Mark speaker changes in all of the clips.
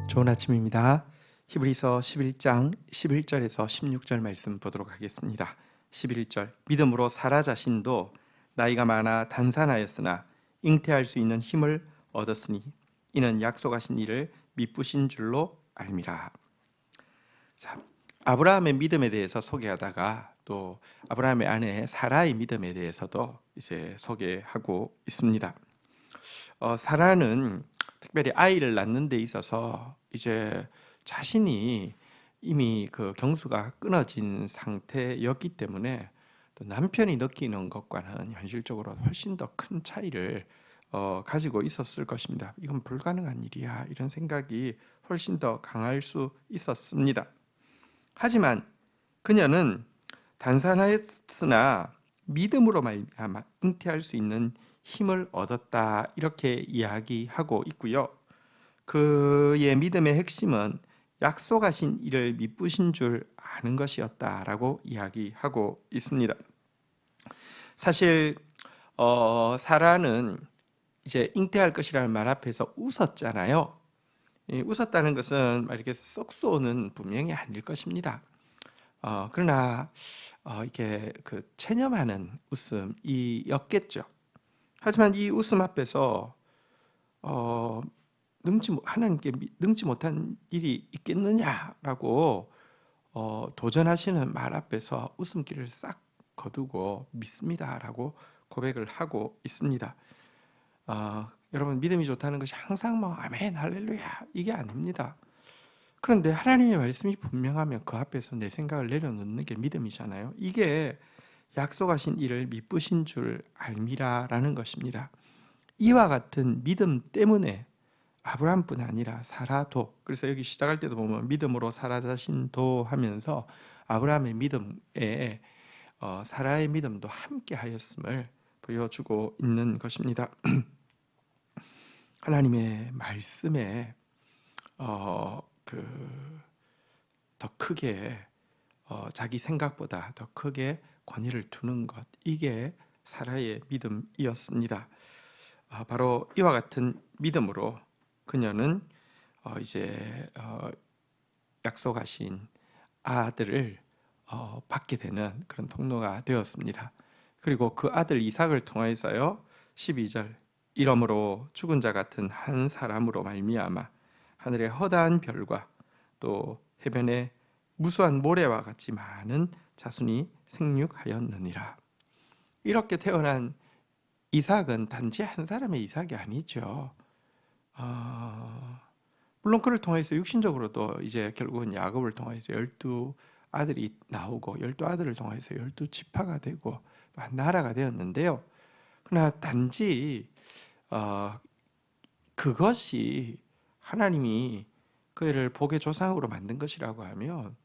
Speaker 1: 좋은 아침입니다. 히브리서 11장 11절에서 16절 말씀 보도록 하겠습니다. 11절 믿음으로 사라 자신도 나이가 많아 단산하였으나 잉태할 수 있는 힘을 얻었으니 이는 약속하신 이를 미쁘신 줄로 알미라. 자, 아브라함의 믿음에 대해서 소개하다가 또 아브라함의 아내 사라의 믿음에 대해서도 이제 소개하고 있습니다. 사라는 특별히 아이를 낳는 데 있어서 이제 자신이 이미 그 경수가 끊어진 상태였기 때문에 또 남편이 느끼는 것과는 현실적으로 훨씬 더 큰 차이를 가지고 있었을 것입니다. 이건 불가능한 일이야, 이런 생각이 훨씬 더 강할 수 있었습니다. 하지만 그녀는 단산하였으나 믿음으로 말미암아 잉태할 수 있는 힘을 얻었다, 이렇게 이야기하고 있고요. 그의 믿음의 핵심은 약속하신 이를 미쁘신 줄 아는 것이었다라고 이야기하고 있습니다. 사실 사라는 이제 잉태할 것이라는 말 앞에서 웃었잖아요. 웃었다는 것은 이렇게 썩 쏘는 분명히 아닐 것입니다. 그러나 이게 그 체념하는 웃음이었겠죠. 하지만 이 웃음 앞에서 하나님께 능지 못한 일이 있겠느냐라고 도전하시는 말 앞에서 웃음기를 싹 거두고 믿습니다라고 고백을 하고 있습니다. 여러분, 믿음이 좋다는 것이 항상 아멘 할렐루야 이게 아닙니다. 그런데 하나님의 말씀이 분명하면 그 앞에서 내 생각을 내려놓는 게 믿음이잖아요. 이게 약속하신 이를 미쁘신 줄 알미라라는 것입니다. 이와 같은 믿음 때문에 아브라함뿐 아니라 사라도, 그래서 여기 시작할 때도 보면 믿음으로 사라 자신도 하면서 아브라함의 믿음에 사라의 믿음도 함께 하였음을 보여주고 있는 것입니다. 하나님의 말씀에 더 크게 자기 생각보다 더 크게 권위를 두는 것, 이게 사라의 믿음이었습니다. 바로 이와 같은 믿음으로 그녀는 이제 약속하신 아들을 받게 되는 그런 통로가 되었습니다. 그리고 그 아들 이삭을 통해서요, 12절 이러므로 죽은 자 같은 한 사람으로 말미암아 하늘의 허다한 별과 또 해변의 무수한 모래와 같이 많은 자손이 생육하였느니라. 이렇게 태어난 이삭은 단지 한 사람의 이삭이 아니죠. 물론 그를 통해서 육신적으로도 이제 결국은 야곱을 통해서 12아들이 나오고 12아들을 통해서 12지파가 되고 한 나라가 되었는데요. 그러나 단지 그것이 하나님이 그를 복의 조상으로 만든 것이라고 하면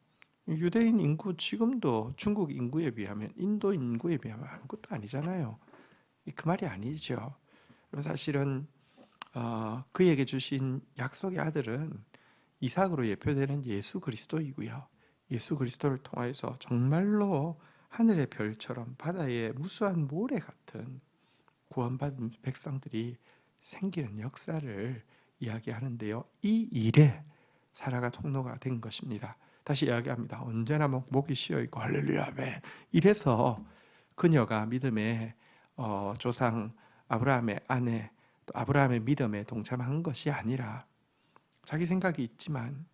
Speaker 1: 유대인 인구 지금도 중국 인구에 비하면, 인도 인구에 비하면 아무것도 아니잖아요. 그 말이 아니죠. 사실은 그에게 주신 약속의 아들은 이삭으로 예표되는 예수 그리스도이고요. 예수 그리스도를 통해서 정말로 하늘의 별처럼 바다의 무수한 모래 같은 구원받은 백성들이 생기는 역사를 이야기하는데요. 이 일에 사라가 통로가 된 것입니다. 다시 이야기합니다. 언제나 목이 쉬어있고 할렐루야 아멘, 이래서 그녀가 믿음의 조상 아브라함의 아내, 또 아브라함의 믿음에 동참한 것이 아니라 자기 생각이 있지만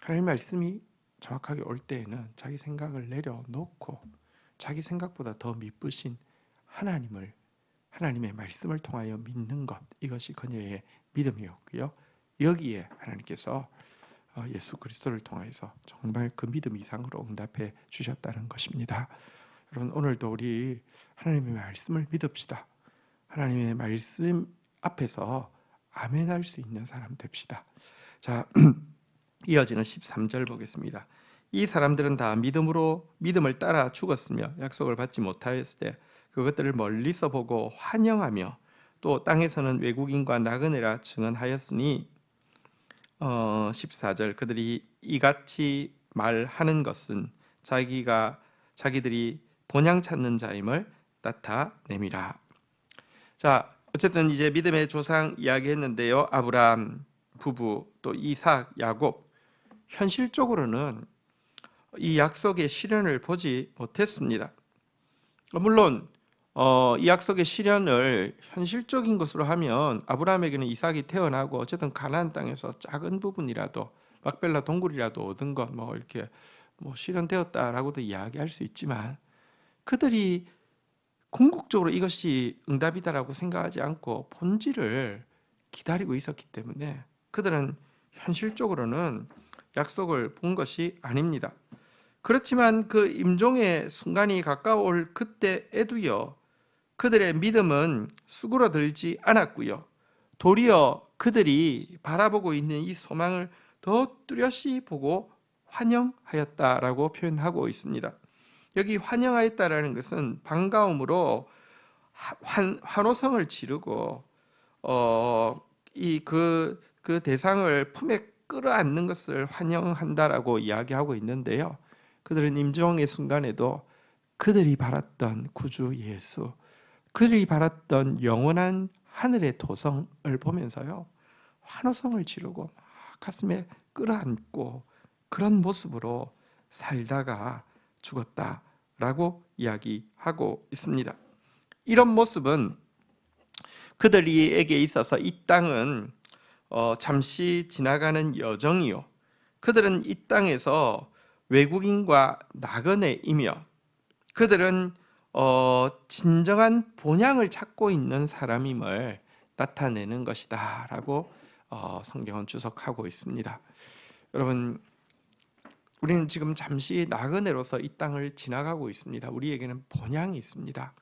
Speaker 1: 하나님의 말씀이 정확하게 올 때에는 자기 생각을 내려놓고 자기 생각보다 더 미쁘신 하나님의 말씀을 통하여 믿는 것, 이것이 그녀의 믿음이었고요. 여기에 하나님께서 예수 그리스도를 통해서 정말 그 믿음 이상으로 응답해 주셨다는 것입니다. 여러분, 오늘도 우리 하나님의 말씀을 믿읍시다. 하나님의 말씀 앞에서 아멘할 수 있는 사람 됩시다. 자, 이어지는 13절 보겠습니다. 이 사람들은 다 믿음을 따라 죽었으며 약속을 받지 못하였을 때 그것들을 멀리서 보고 환영하며 또 땅에서는 외국인과 나그네라 증언하였으니 14절 그들이 이같이 말하는 것은 자기들이 본향 찾는 자임을 나타내미라. 자, 어쨌든 이제 믿음의 조상 이야기했는데요. 아브라함, 부부, 또 이삭, 야곱, 현실적으로는 이 약속의 실현을 보지 못했습니다. 물론 이 약속의 실현을 현실적인 것으로 하면 아브라함에게는 이삭이 태어나고 어쨌든 가나안 땅에서 작은 부분이라도 막벨라 동굴이라도 얻은 것 이렇게 실현되었다라고도 이야기할 수 있지만, 그들이 궁극적으로 이것이 응답이다라고 생각하지 않고 본질을 기다리고 있었기 때문에 그들은 현실적으로는 약속을 본 것이 아닙니다. 그렇지만 그 임종의 순간이 가까울 그때에도요, 그들의 믿음은 수그러들지 않았고요, 도리어 그들이 바라보고 있는 이 소망을 더 뚜렷이 보고 환영하였다라고 표현하고 있습니다. 여기 환영하였다라는 것은 반가움으로 환호성을 지르고 그 대상을 품에 끌어안는 것을 환영한다라고 이야기하고 있는데요, 그들은 임종의 순간에도 그들이 바랐던 구주 예수, 그들이 바랐던 영원한 하늘의 도성을 보면서요, 환호성을 지르고 가슴에 끌어안고 그런 모습으로 살다가 죽었다라고 이야기하고 있습니다. 이런 모습은 그들에게 있어서 이 땅은 잠시 지나가는 여정이요, 그들은 이 땅에서 외국인과 나그네이며 그들은 진정한 본향을 찾고 있는 사람임을 나타내는 것이다 라고 성경은 주석하고 있습니다. 여러분, 우리는 지금 잠시 나그네로서 이 땅을 지나가고 있습니다. 우리에게는 본향이 있습니다.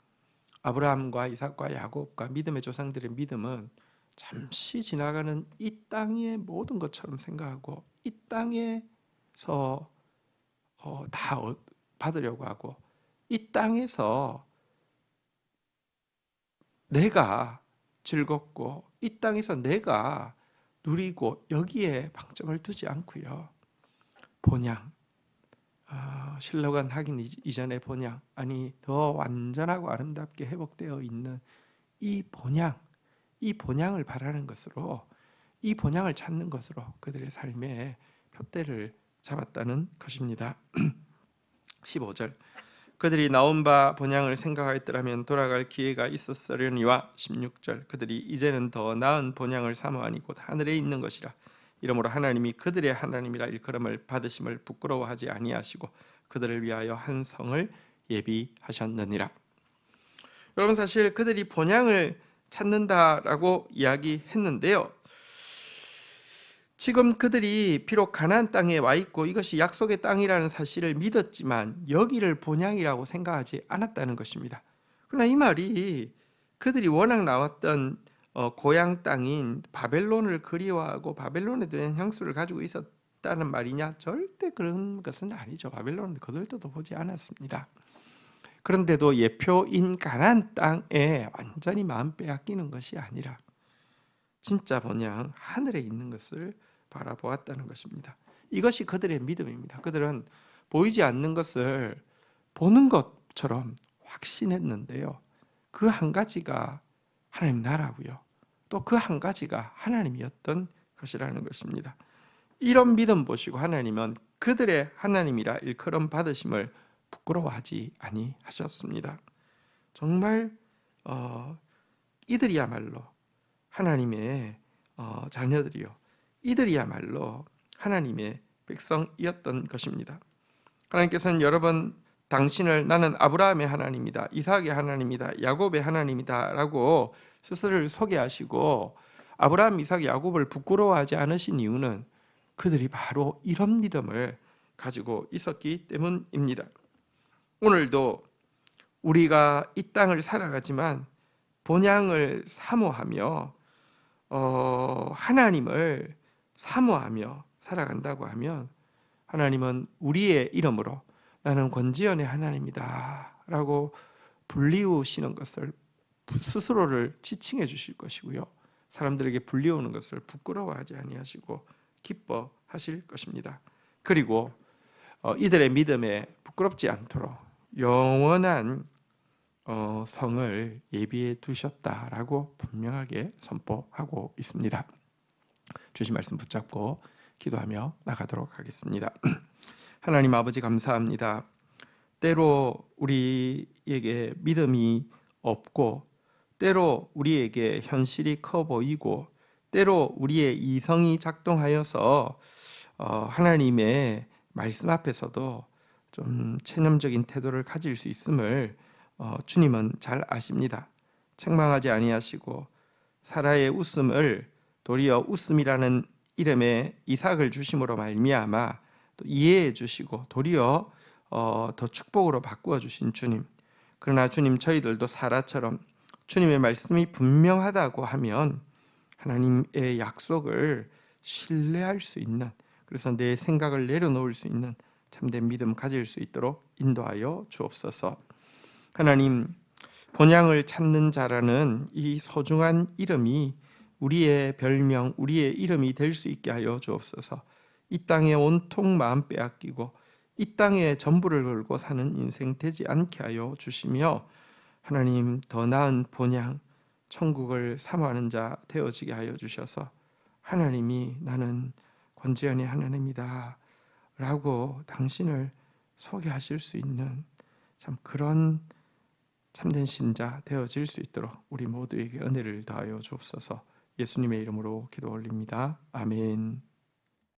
Speaker 1: 아브라함과 이삭과 야곱과 믿음의 조상들의 믿음은 잠시 지나가는 이 땅의 모든 것처럼 생각하고 이 땅에서 다 받으려고 하고 이 땅에서 내가 즐겁고 이 땅에서 내가 누리고 여기에 방점을 두지 않고요, 본향, 실로간 하긴 이전의 본향, 아니 더 완전하고 아름답게 회복되어 있는 이 본향을 바라는 것으로, 이 본향을 찾는 것으로 그들의 삶의 표대를 잡았다는 것입니다. 15절, 그들이 나온 바 본향을 생각하였더라면 돌아갈 기회가 있었으려니와 16절, 그들이 이제는 더 나은 본향을 사모하니 곧 하늘에 있는 것이라. 이러므로 하나님이 그들의 하나님이라 일컬음을 받으심을 부끄러워하지 아니하시고 그들을 위하여 한 성을 예비하셨느니라. 여러분, 사실 그들이 본향을 찾는다라고 이야기했는데요, 지금 그들이 비록 가나안 땅에 와 있고 이것이 약속의 땅이라는 사실을 믿었지만 여기를 본향이라고 생각하지 않았다는 것입니다. 그러나 이 말이 그들이 워낙 나왔던 고향 땅인 바벨론을 그리워하고 바벨론에 대한 향수를 가지고 있었다는 말이냐? 절대 그런 것은 아니죠. 바벨론은 거들떠도 보지 않았습니다. 그런데도 예표인 가나안 땅에 완전히 마음 빼앗기는 것이 아니라 진짜 본향 하늘에 있는 것을 바라보았다는 것입니다. 이것이 그들의 믿음입니다. 그들은 보이지 않는 것을 보는 것처럼 확신했는데요, 그 한 가지가 하나님 나라고요, 또 그 한 가지가 하나님이었던 것이라는 것입니다. 이런 믿음 보시고 하나님은 그들의 하나님이라 일컬음 받으심을 부끄러워하지 아니하셨습니다. 정말 이들이야말로 하나님의 자녀들이요, 이들이야말로 하나님의 백성이었던 것입니다. 하나님께서는 여러 번 당신을 나는 아브라함의 하나님이다, 이삭의 하나님이다, 야곱의 하나님이다 라고 스스로를 소개하시고 아브라함, 이삭, 야곱을 부끄러워하지 않으신 이유는 그들이 바로 이런 믿음을 가지고 있었기 때문입니다. 오늘도 우리가 이 땅을 살아가지만 본향을 사모하며 하나님을 사모하며 살아간다고 하면 하나님은 우리의 이름으로 나는 권지연의 하나님이다 라고 불리우시는 것을 스스로를 지칭해 주실 것이고요, 사람들에게 불리우는 것을 부끄러워하지 아니하시고 기뻐하실 것입니다. 그리고 이들의 믿음에 부끄럽지 않도록 영원한 성을 예비해 두셨다라고 분명하게 선포하고 있습니다. 주신 말씀 붙잡고 기도하며 나가도록 하겠습니다. 하나님 아버지 감사합니다. 때로 우리에게 믿음이 없고, 때로 우리에게 현실이 커 보이고, 때로 우리의 이성이 작동하여서 하나님의 말씀 앞에서도 좀 체념적인 태도를 가질 수 있음을 주님은 잘 아십니다. 책망하지 아니하시고 사라의 웃음을 도리어 웃음이라는 이름의 이삭을 주심으로 말미암아 또 이해해 주시고 도리어 더 축복으로 바꾸어 주신 주님. 그러나 주님, 저희들도 사라처럼 주님의 말씀이 분명하다고 하면 하나님의 약속을 신뢰할 수 있는, 그래서 내 생각을 내려놓을 수 있는 참된 믿음 가질 수 있도록 인도하여 주옵소서. 하나님, 본향을 찾는 자라는 이 소중한 이름이 우리의 별명, 우리의 이름이 될 수 있게 하여 주옵소서. 이 땅에 온통 마음 빼앗기고 이 땅에 전부를 걸고 사는 인생 되지 않게 하여 주시며, 하나님, 더 나은 본향, 천국을 사모하는 자 되어지게 하여 주셔서 하나님이 나는 권재현의 하나님이다 라고 당신을 소개하실 수 있는 참 그런 참된 신자 되어질 수 있도록 우리 모두에게 은혜를 더하여 주옵소서. 예수님의 이름으로 기도 올립니다. 아멘.